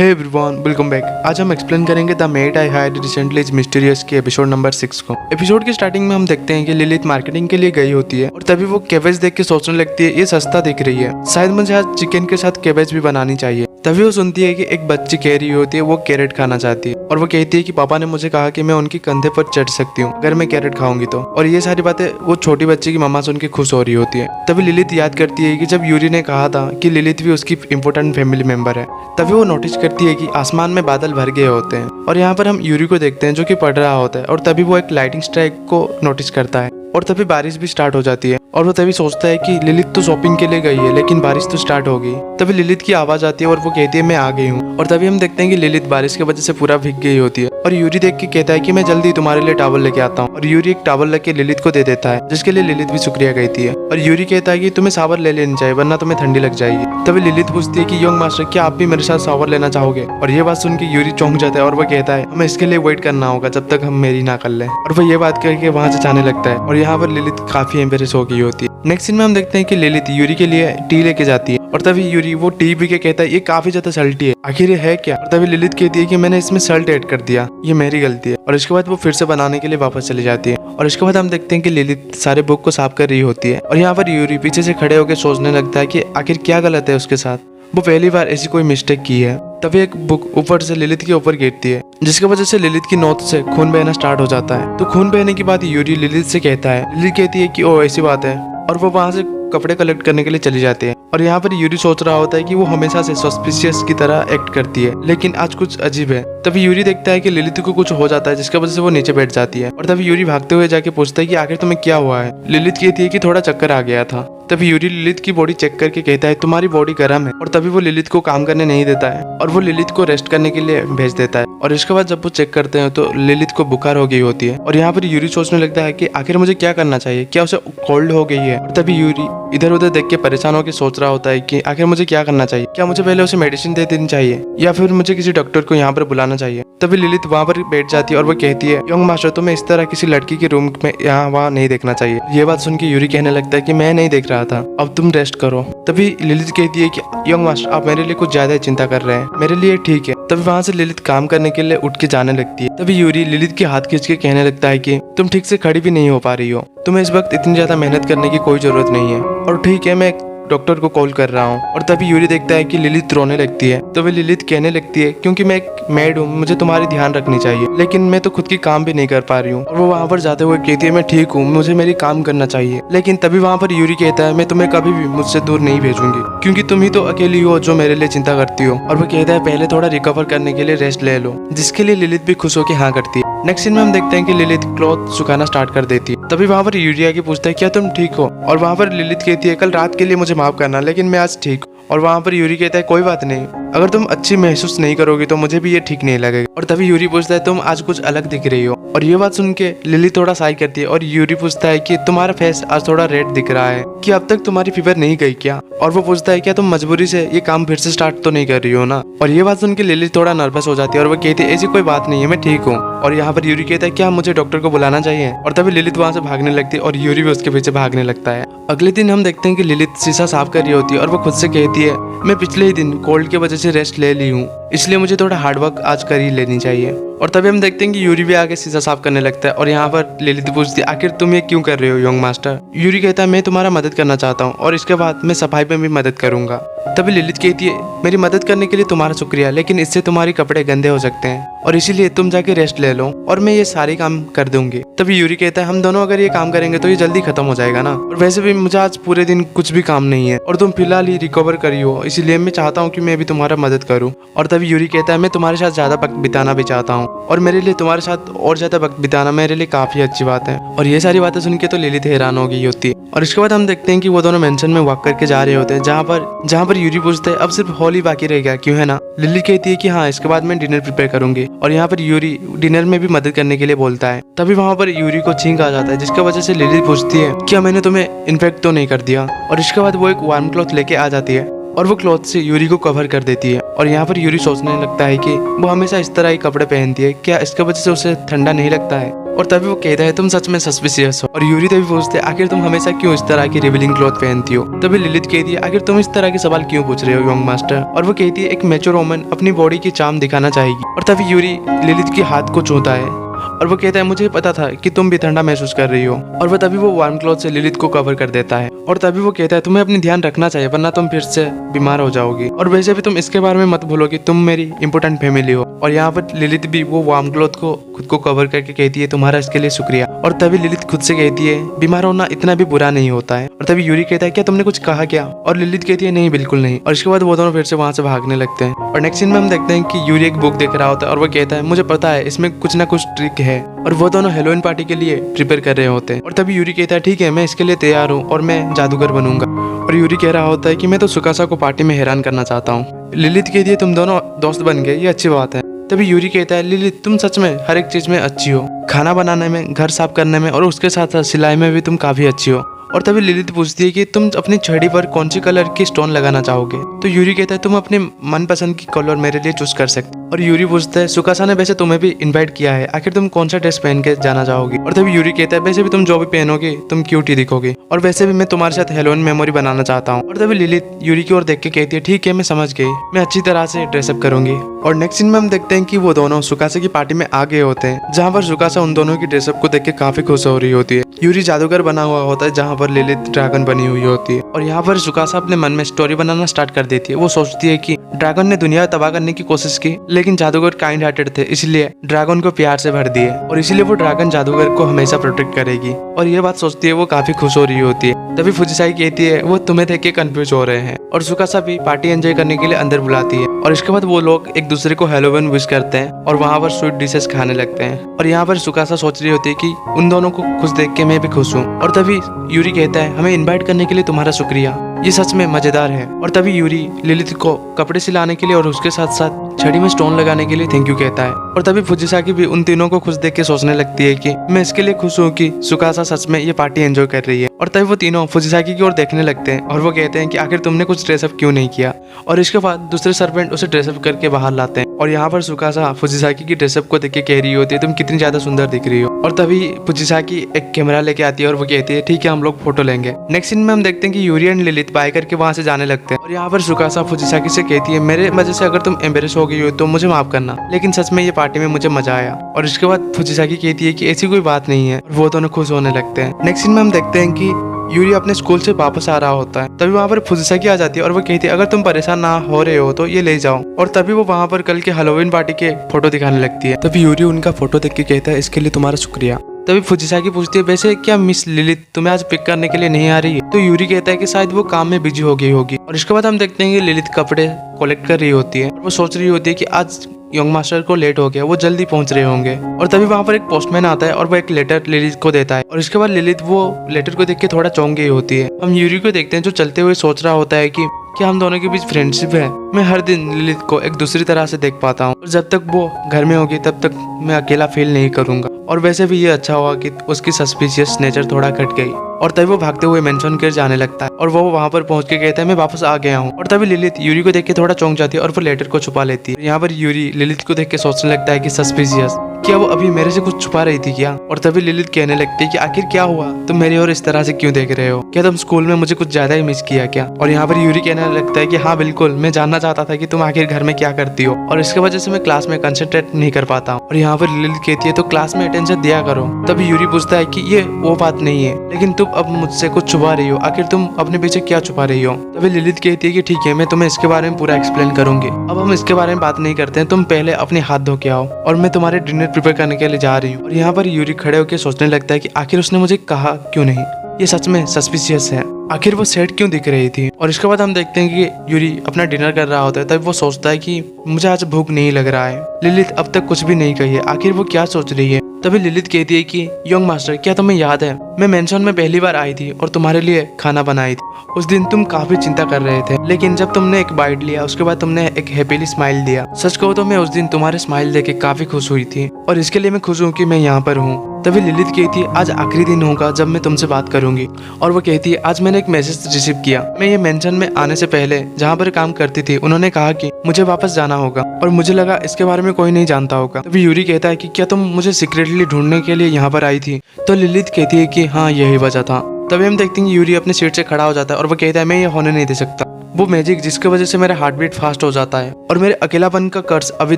Hey everyone, welcome back. आज हम explain करेंगे the made I hired recently is mysterious के एपिसोड नंबर 6 को। एपिसोड की स्टार्टिंग में हम देखते हैं कि लिलित मार्केटिंग के लिए गई होती है और तभी वो कैबेज देख के सोचने लगती है ये सस्ता दिख रही है, शायद मुझे आज चिकन के साथ कैबेज भी बनानी चाहिए। तभी वो सुनती है कि एक बच्ची कह रही होती है वो कैरेट खाना चाहती है और वो कहती है कि पापा ने मुझे कहा कि मैं उनके कंधे पर चढ़ सकती हूँ अगर मैं कैरेट खाऊंगी तो। और ये सारी बातें वो छोटी बच्ची की मम्मा सुन के खुश हो रही होती है। तभी लिलित याद करती है कि जब यूरी ने कहा था कि लिलित भी उसकी इंपॉर्टेंट फैमिली मेंबर है। तभी वो नोटिस करती है कि आसमान में बादल भर गए होते हैं और यहाँ पर हम यूरी को देखते हैं जो कि पढ़ रहा होता है और तभी वो एक लाइटिंग स्ट्राइक को नोटिस करता है और तभी बारिश भी स्टार्ट हो जाती है और वो तभी सोचता है कि लिलित तो शॉपिंग के लिए गई है लेकिन बारिश तो स्टार्ट हो गई। तभी लिलित की आवाज आती है और वो कहती है मैं आ गई हूँ। और तभी हम देखते हैं कि लिलित बारिश की वजह से पूरा भीग गई होती है और यूरी देख के कहता है कि मैं जल्दी तुम्हारे लिए टॉवल लेके आता हूँ। और यूरी एक टॉवल लेके लिलित को दे देता है जिसके लिए लिलित भी शुक्रिया कहती है। और यूरी कहता है कि तुम्हें शावर ले लेनी चाहिए वरना तुम्हें ठंडी लग जाएगी। तभी लिलित पूछती है कि यंग मास्टर क्या आप भी मेरे साथ शावर लेना चाहोगे। और ये बात सुन के यूरी चौंक जाता है और वो कहता है हमें इसके लिए वेट करना होगा जब तक हम मेरी ना कर ले। और वो ये बात करके वहां से जाने लगता है और यहाँ पर लिलित काफी एम्बेरेस हो गई होती है। नेक्स्ट सीन में हम देखते हैं कि लिलित यूरी के लिए टी लेके जाती है और तभी यूरी वो टी पी के कहता है ये काफी ज्यादा सल्टी है, आखिर ये है क्या। और तभी लिलित कहती है कि मैंने इसमें सल्ट ऐड कर दिया, ये मेरी गलती है। और इसके बाद वो फिर से बनाने के लिए वापस चली जाती है। और इसके बाद हम देखते हैं कि लिलित सारे बुक को साफ कर रही होती है और यहाँ पर यूरी पीछे से खड़े होकर सोचने लगता है कि आखिर क्या गलत है उसके साथ, वो पहली बार ऐसी कोई मिस्टेक की है। तभी एक बुक ऊपर से लिलित के ऊपर गिरती है जिसकी वजह से लिलित की नोक से खून बहना स्टार्ट हो जाता है। तो खून बहने के बाद यूरी लिलित से कहता है, लिलित कहती है कि ओ ऐसी बात है और वो वहां से कपड़े कलेक्ट करने के लिए चली जाती है। और यहाँ पर यूरी सोच रहा होता है कि वो हमेशा से सस्पिशियस की तरह एक्ट करती है लेकिन आज कुछ अजीब है। तभी यूरी देखता है कि लिलित को कुछ हो जाता है जिसकी वजह से वो नीचे बैठ जाती है। और तभी यूरी भागते हुए जाके पूछता है कि आखिर तुम्हें क्या हुआ है। लिलित कहती है कि थोड़ा चक्कर आ गया था। तभी यूरी लिलित की बॉडी चेक करके कहता है तुम्हारी बॉडी गर्म है। और तभी वो लिलित को काम करने नहीं देता है और वो लिलित को रेस्ट करने के लिए भेज देता है। और इसके बाद जब वो चेक करते हैं तो लिलित को बुखार हो गई होती है। और यहाँ पर यूरी सोचने लगता है कि आखिर मुझे क्या करना चाहिए, क्या उसे कोल्ड हो गई है। और तभी यूरी इधर उधर देख के परेशान होकर सोच रहा होता है कि आखिर मुझे क्या करना चाहिए, क्या मुझे पहले उसे मेडिसिन दे देनी चाहिए या फिर मुझे किसी डॉक्टर को यहाँ पर बुलाना चाहिए। तभी लिलित वहाँ पर बैठ जाती है और वो कहती है यंग मास्टर तुम्हें इस तरह किसी लड़की के रूम में यहाँ वहाँ नहीं देखना चाहिए। ये बात सुन के यूरी कहने लगता है कि मैं नहीं देख रहा था, अब तुम रेस्ट करो। तभी लिलित कहती है कि यंग मास्टर आप मेरे लिए कुछ ज्यादा चिंता कर रहे हैं, मेरे लिए ठीक है। तभी वहाँ से लिलित काम करने के लिए उठ के जाने लगती है। तभी यूरी लिलित के हाथ खींच के कहने लगता है कि तुम ठीक से खड़ी भी नहीं हो पा रही हो, तुम्हें इस वक्त इतनी ज्यादा मेहनत करने की कोई जरूरत नहीं है और ठीक है मैं डॉक्टर को कॉल कर रहा हूँ। और तभी यूरी देखता है कि लिलित रोने लगती है। तो वे लिलित कहने लगती है क्योंकि मैं एक मेड हूँ, मुझे तुम्हारी ध्यान रखनी चाहिए लेकिन मैं तो खुद की काम भी नहीं कर पा रही हूँ। और वो वहाँ पर जाते हुए कहती है मैं ठीक हूँ, मुझे मेरी काम करना चाहिए। लेकिन तभी वहाँ पर यूरी कहता है मैं तुम्हें कभी भी मुझसे दूर नहीं भेजूंगी क्योंकि तुम ही तो अकेली हो जो मेरे लिए चिंता करती हो। और वो कहता है पहले थोड़ा रिकवर करने के लिए रेस्ट ले लो, जिसके लिए लिलित भी खुश होकर हाँ करती है। नेक्स्ट सीन में हम देखते हैं कि लिलित क्लॉथ सुखाना स्टार्ट कर देती है। तभी वहाँ पर यूरी आके पूछता है क्या तुम ठीक हो। और वहाँ पर लिलित कहती है कल रात के लिए मुझे माफ करना लेकिन मैं आज ठीक हूँ। और वहाँ पर यूरी कहता है कोई बात नहीं, अगर तुम अच्छी महसूस नहीं करोगी तो मुझे भी ये ठीक नहीं लगेगा। और तभी यूरी पूछता है तुम आज कुछ अलग दिख रही हो। और ये बात सुन के लिलित थोड़ा साई करती है और यूरी पूछता है कि तुम्हारा फेस आज थोड़ा रेड दिख रहा है, कि अब तक तुम्हारी फीवर नहीं गई क्या। और वो पूछता है क्या तुम मजबूरी से ये काम फिर से स्टार्ट तो नहीं कर रही हो ना। और ये बात सुन के लिलित थोड़ा नर्वस हो जाती है और वो कहती है ऐसी कोई बात नहीं है, मैं ठीक हूँ। और यहाँ पर यूरी कहता है क्या मुझे डॉक्टर को बुलाना चाहिए। और तभी लिलित वहाँ से भागने लगती है और यूरी भी उसके पीछे भागने लगता है। अगले दिन हम देखते हैं कि लिलित शीशा साफ कर रही होती है और वो खुद से कहती है मैं पिछले ही दिन कोल्ड की वजह से रेस्ट ले ली हूँ, इसलिए मुझे थोड़ा हार्डवर्क आज कर ही लेनी चाहिए। और तभी हम देखते हैं कि यूरी भी आगे शीशा साफ करने लगता है और यहाँ पर लिलित पूछती है आखिर तुम ये क्यों कर रहे हो यंग मास्टर। यूरी कहता है मैं तुम्हारा मदद करना चाहता हूँ और इसके बाद मैं सफाई में भी मदद करूंगा। तभी लिलित कहती है मेरी मदद करने के लिए तुम्हारा शुक्रिया लेकिन इससे तुम्हारे कपड़े गंदे हो सकते हैं और इसीलिए तुम जाके रेस्ट ले लो और मैं ये सारे काम कर दूंगी। तभी यूरी कहता है हम दोनों अगर ये काम करेंगे तो ये जल्दी खत्म हो जाएगा ना, और वैसे भी मुझे आज पूरे दिन कुछ भी काम नहीं है और तुम फिलहाल ही रिकवर करी हो, इसीलिए मैं चाहता हूँ कि मैं भी तुम्हारा मदद करूँ। और तभी यूरी कहता है मैं तुम्हारे साथ ज्यादा वक्त बिताना भी चाहता हूँ और मेरे लिए तुम्हारे साथ और ज्यादा वक्त बिताना मेरे लिए काफी अच्छी बात है। और ये सारी बातें सुन के तो लिलित हैरान हो गई होती है। और इसके बाद हम देखते हैं कि वो दोनों मेंशन में वॉक करके जा रहे होते हैं जहाँ पर यूरी पूछते हैं अब सिर्फ हॉल ही बाकी रह गया क्यों है ना। लिलित कहती है कि हाँ इसके बाद मैं डिनर प्रिपेयर करूंगी। और यहाँ पर यूरी डिनर में भी मदद करने के लिए बोलता है। तभी वहाँ पर यूरी को छींक आ जाता है जिसकी वजह से लिलित पूछती है क्या मैंने तुम्हें इन्फेक्ट तो नहीं कर दिया। और इसके बाद वो एक वार्म क्लॉथ लेके आ जाती है और वो क्लॉथ से यूरी को कवर कर देती है। और यहाँ पर यूरी सोचने लगता है कि वो हमेशा इस तरह ही कपड़े पहनती है, क्या इसके वजह से उसे ठंडा नहीं लगता है। और तभी वो कहता है तुम सच में सस्पिशियस हो। और यूरी तभी पूछते है आखिर तुम हमेशा क्यों इस तरह की रिवीलिंग क्लॉथ पहनती हो। तभी लिलित कहती है आखिर तुम इस तरह के सवाल क्यों पूछ रहे हो यंग मास्टर। और वो कहती है एक मैच्योर वुमन अपनी बॉडी की चार्म दिखाना चाहेगी। और तभी यूरी लिलित के हाथ को छूता है और वो कहता है मुझे पता था कि तुम भी ठंडा महसूस कर रही हो। और वो तभी वो वार्म क्लॉथ से लिलित को कवर कर देता है। और तभी वो कहता है तुम्हें अपनी ध्यान रखना चाहिए वरना तुम फिर से बीमार हो जाओगी। और वैसे भी तुम इसके बारे में मत भूलो कि तुम मेरी इंपॉर्टेंट फैमिली हो। और यहाँ पर लिलित भी वो वार्म क्लॉथ को खुद को कवर करके कहती है तुम्हारा इसके लिए शुक्रिया। और तभी लिलित खुद से कहती है बीमार होना इतना भी बुरा नहीं होता है। और तभी यूरी कहता है क्या तुमने कुछ कहा क्या। और लिलित कहती है नहीं बिल्कुल नहीं। और इसके बाद वो दोनों फिर से वहां से भागने लगते हैं। और नेक्स्ट सीन में हम देखते हैं कि यूरी एक बुक देख रहा होता है और वो कहता है मुझे पता है इसमें कुछ ना कुछ ट्रिक है। और वो दोनों हेलोइन पार्टी के लिए प्रिपेयर कर रहे होते हैं। और तभी यूरी कहता है ठीक है मैं इसके लिए तैयार हूँ और मैं जादूगर बनूंगा। और यूरी कह रहा होता है कि मैं तो सुकासा को पार्टी में हैरान करना चाहता हूँ। लिलित कहती है तुम दोनों दोस्त बन गए ये अच्छी बात है। तभी यूरी कहता है लिलित तुम सच में हर एक चीज में अच्छी हो, खाना बनाने में, घर साफ करने में और उसके साथ साथ सिलाई में भी तुम काफी अच्छी हो। और तभी लिलित पूछती है कि तुम अपनी छड़ी पर कौन सी कलर की स्टोन लगाना चाहोगे। तो यूरी कहता है तुम अपने मनपसंद की कलर मेरे लिए चूज कर सकते। और यूरी पूछता है सुकासा ने वैसे तुम्हें भी इनवाइट किया है आखिर तुम कौन सा ड्रेस पहन के जाना चाहोगी। और तभी यूरी कहता है वैसे भी तुम जो भी पहनोगे तुम क्यूट ही दिखोगे और वैसे भी मैं तुम्हारे साथ हेलोइन मेमोरी बनाना चाहता हूँ। और तभी लिलित यूरी की ओर देख के कहती है ठीक है मैं समझ गई, मैं अच्छी तरह से ड्रेसअप करूंगी। और नेक्स्ट सीन में हम देखते हैं कि वो दोनों सुकासा की पार्टी में आ गए होते हैं जहाँ पर सुकासा उन दोनों की ड्रेसअप को देख के काफी खुश हो रही होती है। यूरी जादूगर बना हुआ होता है जहाँ पर लिलित ड्रैगन बनी हुई होती है। और यहाँ पर सुकासा अपने मन में स्टोरी बनाना स्टार्ट कर देती है। वो सोचती है कि ड्रैगन ने दुनिया तबाह करने की कोशिश की लेकिन जादूगर काइंड हार्टेड थे इसलिए ड्रैगन को प्यार से भर दिए और इसीलिए वो ड्रैगन जादूगर को हमेशा प्रोटेक्ट करेगी। और ये बात सोचती है वो काफी खुश हो रही होती है। तभी फुजिसाई कहती है वो तुम्हें देख के कंफ्यूज हो रहे हैं। और सुकासा भी पार्टी एंजॉय करने के लिए अंदर बुलाती है। और इसके बाद वो लोग एक दूसरे को हेलोविन विश करते हैं और वहाँ पर स्वीट डिशेस खाने लगते हैं। और यहाँ पर सुकासा सोच रही होती है कि उन दोनों को खुश देख के मैं भी खुश हूँ। और तभी यूरी कहता है हमें इनवाइट करने के लिए तुम्हारा शुक्रिया, ये सच में मजेदार है। और तभी यूरी लिलित को कपड़े सिलाने के लिए और उसके साथ साथ छड़ी में स्टोन लगाने के लिए थैंक यू कहता है। और तभी फुजिसाकी भी उन तीनों को खुश देख के सोचने लगती है कि मैं इसके लिए खुश हूँ कि सुकासा सच में ये पार्टी एंजॉय कर रही है। और तभी वो तीनों फुजिसाकी की ओर देखने लगते हैं और वो कहते हैं कि आखिर तुमने कुछ ड्रेसअप क्यों नहीं किया। और इसके बाद दूसरे सर्वेंट उसे ड्रेसअप करके बाहर लाते हैं। और यहाँ पर सुकासा फुजिसाकी की ड्रेसअप को देख के कह रही होती है तुम कितनी ज्यादा सुंदर दिख रही हो। और तभी फुजिसाकी एक कैमरा लेके आती है और वो कहती है ठीक है हम लोग फोटो लेंगे। नेक्स्ट सीन में हम देखते हैं कि यूरी एंड लिलित बाय करके वहां से जाने लगते हैं। और यहाँ पर सुकासा फुजिसाकी से कहती है मेरे वजह से अगर तुम एम्बेरस हो गई हो तो मुझे माफ करना, लेकिन सच में ये पार्टी में मुझे मजा आया। और इसके बाद फुजिसाकी कहती है कि ऐसी कोई बात नहीं है और वो दोनों खुश होने लगते हैं। नेक्स्ट सीन में हम देखते हैं कि यूरी अपने स्कूल से वापस आ रहा होता है। तभी वहाँ पर फुजिसाकी आ जाती है और वो कहती है अगर तुम परेशान ना हो रहे हो तो ये ले जाओ। और तभी वो वहाँ पर कल के हेलोवीन पार्टी के फोटो दिखाने लगती है। तभी यूरी उनका फोटो देख के कहता है इसके लिए तुम्हारा शुक्रिया। तभी फुजिसाकी पूछती है वैसे क्या मिस लिलित तुम्हें आज पिक करने के लिए नहीं आ रही है। तो यूरी कहता है कि शायद वो काम में बिजी हो गई होगी। और इसके बाद हम देखते हैं कि लिलित कपड़े कलेक्ट कर रही होती है और वो सोच रही होती है कि आज यंग मास्टर को लेट हो गया, वो जल्दी पहुंच रहे होंगे। और तभी वहां पर एक पोस्टमैन आता है और वो एक लेटर लिलित को देता है। और इसके बाद लिलित वो लेटर को देख के थोड़ा चौंक गई होती है। हम यूरी को देखते हैं जो चलते हुए सोच रहा होता है कि क्या हम दोनों के बीच फ्रेंडशिप है। मैं हर दिन लिलित को एक दूसरी तरह से देख पाता हूँ और जब तक वो घर में होगी तब तक मैं अकेला फील नहीं करूंगा। और वैसे भी ये अच्छा हुआ कि उसकी सस्पिशियस नेचर थोड़ा घट गई। और तभी वो भागते हुए मेंशन कर जाने लगता है और वो वहाँ पर पहुंच के कहता है मैं वापस आ गया हूँ। और तभी लिलित यूरी को देख के थोड़ा चौंक जाती है और वो लेटर को छुपा लेती है। यहाँ पर यूरी लिलित को देख के सोचने लगता है कि सस्पिशियस क्या वो अभी मेरे से कुछ छुपा रही थी क्या। और तभी लिलित कहने लगती है कि आखिर क्या हुआ, तुम मेरी ओर इस तरह से क्यों देख रहे हो, क्या तुम स्कूल में मुझे कुछ ज्यादा ही मिस किया क्या। और यहाँ पर यूरी कहने लगता है कि हाँ बिल्कुल, मैं जानना चाहता था कि तुम आखिर घर में क्या करती हो और इसके वजह से मैं क्लास में कंसंट्रेट नहीं कर पाता हूँ। और यहाँ पर लिलित कहती है तो क्लास में अटेंशन दिया करो। तभी यूरी पूछता है कि ये वो बात नहीं है, लेकिन तुम अब मुझसे कुछ छुपा रही हो, आखिर तुम अपने पीछे क्या छुपा रही हो। तभी लिलित कहती है कि ठीक है मैं तुम्हें इसके बारे में पूरा एक्सप्लेन करूंगी, अब हम इसके बारे में बात नहीं करते हैं, तुम पहले अपने हाथ धो के आओ और मैं तुम्हारे डिनर प्रिपेयर करने के लिए जा रही हूँ। और यहाँ पर यूरी खड़े होकर सोचने लगता है कि आखिर उसने मुझे कहा क्यों नहीं, ये सच में सस्पिशियस है, आखिर वो सैड क्यों दिख रही थी। और इसके बाद हम देखते हैं कि यूरी अपना डिनर कर रहा होता है। तभी वो सोचता है कि मुझे आज भूख नहीं लग रहा है, लिलित अब तक कुछ भी नहीं कही है, आखिर वो क्या सोच रही है। तभी लिलित कहती है कि यंग मास्टर क्या तुम्हें याद है मैं मेंशन में पहली बार आई थी और तुम्हारे लिए खाना बनाई थी। उस दिन तुम काफी चिंता कर रहे थे, लेकिन जब तुमने एक बाइट लिया उसके बाद तुमने एक हैप्पीली स्माइल दिया। सच कहो तो मैं उस दिन तुम्हारे स्माइल देख के काफी खुश हुई थी और इसके लिए मैं खुश हूँ कि मैं यहाँ पर हूँ। तभी लिलित कहती है आज आखिरी दिन होगा जब मैं तुमसे बात करूंगी। और वो कहती है आज मैंने एक मैसेज रिसीव किया। मैं ये मेंशन में आने से पहले जहाँ पर काम करती थी उन्होंने कहा कि मुझे वापस जाना होगा और मुझे लगा इसके बारे में कोई नहीं जानता होगा। तभी यूरी कहता है कि क्या तुम मुझे सीक्रेटली ढूंढने के लिए यहाँ पर आई थी? तो लिलित कहती है कि हाँ यही वजह था। तभी हम देखते हैं कि यूरी अपने सीट से खड़ा हो जाता है और वो कहता है मैं ये होने नहीं दे सकता। वो मैजिक जिसकी वजह से मेरा हार्ट बीट फास्ट हो जाता है और मेरे अकेलापन का कर्ज अभी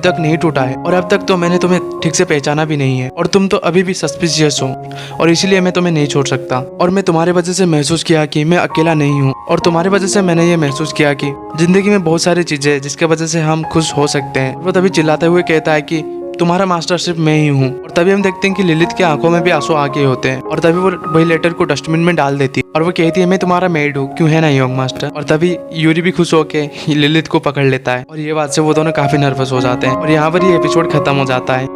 तक नहीं टूटा है और अब तक तो मैंने तुम्हें ठीक से पहचाना भी नहीं है और तुम तो अभी भी सस्पिशियस हो और इसीलिए मैं तुम्हें नहीं छोड़ सकता। और मैं तुम्हारे वजह से महसूस किया कि मैं अकेला नहीं हूँ और तुम्हारी वजह से मैंने ये महसूस किया कि जिंदगी में बहुत सारी चीजें हैं जिसके वजह से हम खुश हो सकते हैं। वो तभी चिल्लाते हुए कहता है कि तुम्हारा मास्टर सिर्फ मैं ही हूँ। और तभी हम देखते हैं कि लिलित के आंखों में भी आंसू आ गए होते हैं और तभी वो वही लेटर को डस्टबिन में डाल देती है और वो कहती है मैं तुम्हारा मेड हूँ, क्यों है ना यंग मास्टर। और तभी यूरी भी खुश होके लिलित को पकड़ लेता है और ये बात से वो दोनों काफी नर्वस हो जाते हैं और यहाँ पर ये एपिसोड खत्म हो जाता है।